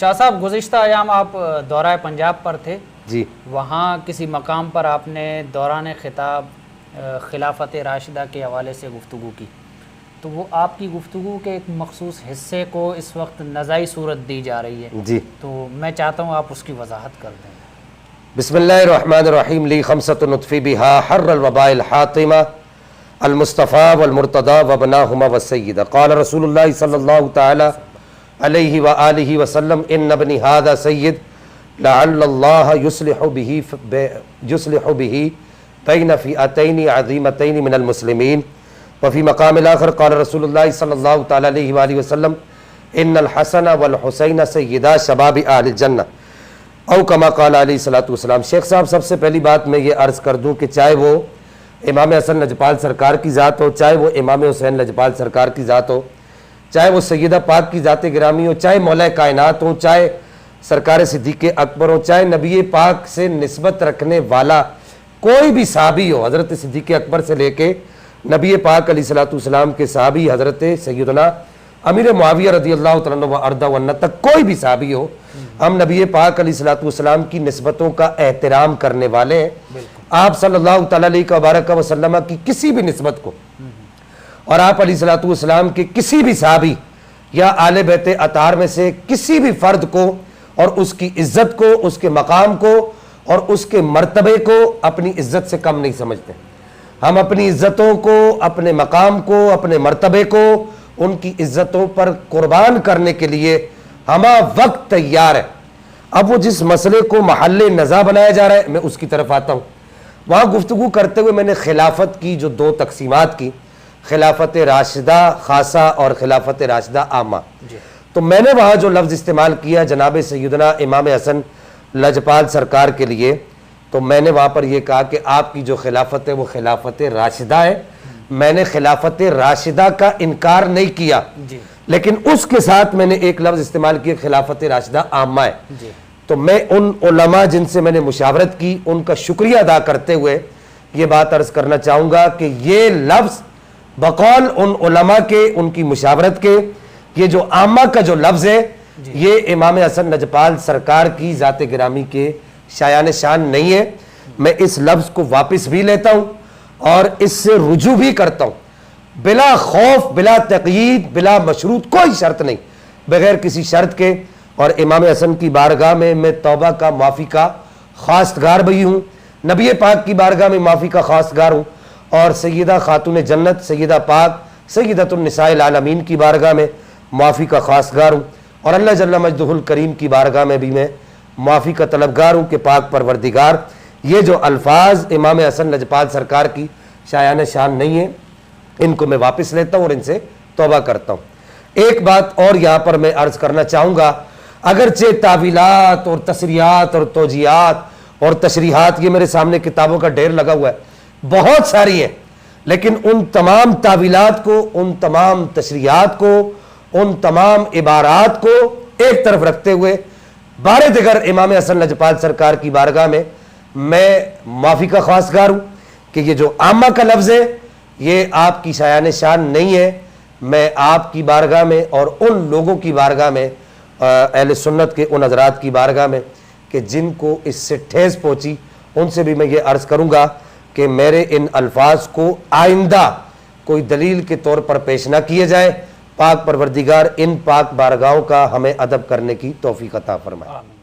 شاہ صاحب گزشتہ ایام آپ دورہ پنجاب پر تھے جی، وہاں کسی مقام پر آپ نے دوران خطاب خلافت راشدہ کے حوالے سے گفتگو کی، تو وہ آپ کی گفتگو کے ایک مخصوص حصے کو اس وقت نزاعی صورت دی جا رہی ہے، جی، تو میں چاہتا ہوں آپ اس کی وضاحت کر دیں۔ بسم اللہ الرحمن الرحیم لی خمسۃ نطفی بہا حر الوباء الحاطمہ المصطفیٰ والمرتضیٰ وابناہما والسیدہ قال رسول اللہ صلی اللہ تعالی علیہ وآلہ وسلم ان ابنی ھذا سید لعل اللہ یصلح بہ بین فئتین عظیمتین من المسلمین وفی مقام الآخر قال رسول اللہ صلی اللہ تعالی علیہ وآلہ وسلم ان الحسن والحسین سیدا شباب اہل الجنہ او کما قال علیہ الصلوۃ والسلام۔ شیخ صاحب، سب سے پہلی بات میں یہ عرض کر دوں کہ چاہے وہ امام حسن لجپال سرکار کی ذات ہو، چاہے وہ امام حسین لجپال سرکار کی ذات ہو، چاہے وہ سیدہ پاک کی ذات گرامی ہو، چاہے مولا کائنات ہو، چاہے سرکار صدیق اکبر ہو، چاہے نبی پاک سے نسبت رکھنے والا کوئی بھی صحابی ہو، حضرت صدیق اکبر سے لے کے نبی پاک علیہ الصلوۃ والسلام کے صحابی حضرت سیدنا امیر معاویہ رضی اللہ تعالیٰ عنہ وارضہ عنہ تک کوئی بھی صحابی ہو، ہم نبی پاک علیہ الصلوۃ والسلام کی نسبتوں کا احترام کرنے والے ہیں۔ آپ صلی اللہ تعالیٰ علیہ وبارک وسلم کی کسی بھی نسبت کو اور آپ علیہ الصلوۃ والسلام کے کسی بھی صحابی یا آل بیت اطہار میں سے کسی بھی فرد کو اور اس کی عزت کو، اس کے مقام کو اور اس کے مرتبے کو اپنی عزت سے کم نہیں سمجھتے۔ ہم اپنی عزتوں کو، اپنے مقام کو، اپنے مرتبے کو ان کی عزتوں پر قربان کرنے کے لیے ہما وقت تیار ہے۔ اب وہ جس مسئلے کو محل نزاع بنایا جا رہا ہے میں اس کی طرف آتا ہوں۔ وہاں گفتگو کرتے ہوئے میں نے خلافت کی جو دو تقسیمات کی، خلافت راشدہ خاصہ اور خلافت راشدہ عامہ، تو میں نے وہاں جو لفظ استعمال کیا جناب سیدنا امام حسن لجپال سرکار کے لیے، تو میں نے وہاں پر یہ کہا کہ آپ کی جو خلافت ہے وہ خلافت راشدہ ہے۔ میں نے خلافت راشدہ کا انکار نہیں کیا، لیکن اس کے ساتھ میں نے ایک لفظ استعمال کیا خلافت راشدہ عامہ ہے۔ تو میں ان علماء جن سے میں نے مشاورت کی ان کا شکریہ ادا کرتے ہوئے یہ بات عرض کرنا چاہوں گا کہ یہ لفظ بقول ان علماء کے، ان کی مشاورت کے، یہ جو عامہ کا جو لفظ ہے یہ امام حسن لجپال سرکار کی ذات گرامی کے شایان شان نہیں ہے۔ میں اس لفظ کو واپس بھی لیتا ہوں اور اس سے رجوع بھی کرتا ہوں، بلا خوف، بلا تقیید، بلا مشروط، کوئی شرط نہیں، بغیر کسی شرط کے۔ اور امام حسن کی بارگاہ میں میں توبہ کا معافی کا خواستگار بھی ہوں، نبی پاک کی بارگاہ میں معافی کا خواستگار ہوں، اور سیدہ خاتون جنت سیدہ پاک سیدۃ النساء العالمین کی بارگاہ میں معافی کا خواستگار ہوں، اور اللہ جل مجدہ الکریم کی بارگاہ میں بھی میں معافی کا طلبگار ہوں کہ پاک پروردگار یہ جو الفاظ امام حسن لجپال سرکار کی شایان شان نہیں ہیں ان کو میں واپس لیتا ہوں اور ان سے توبہ کرتا ہوں۔ ایک بات اور یہاں پر میں عرض کرنا چاہوں گا، اگرچہ تعویلات اور تصریحات اور توجیہات اور تشریحات یہ میرے سامنے کتابوں کا ڈھیر لگا ہوا ہے، بہت ساری ہیں، لیکن ان تمام تعویلات کو، ان تمام تشریحات کو، ان تمام عبارات کو ایک طرف رکھتے ہوئے بار دیگر امام حسن لجپال سرکار کی بارگاہ میں میں معافی کا خواستگار ہوں کہ یہ جو عامہ کا لفظ ہے یہ آپ کی شایان شان نہیں ہے۔ میں آپ کی بارگاہ میں اور ان لوگوں کی بارگاہ میں، اہل سنت کے ان حضرات کی بارگاہ میں کہ جن کو اس سے ٹھیس پہنچی، ان سے بھی میں یہ عرض کروں گا کہ میرے ان الفاظ کو آئندہ کوئی دلیل کے طور پر پیش نہ کیے جائے۔ پاک پروردگار ان پاک بارگاہوں کا ہمیں ادب کرنے کی توفیق عطا فرمائے۔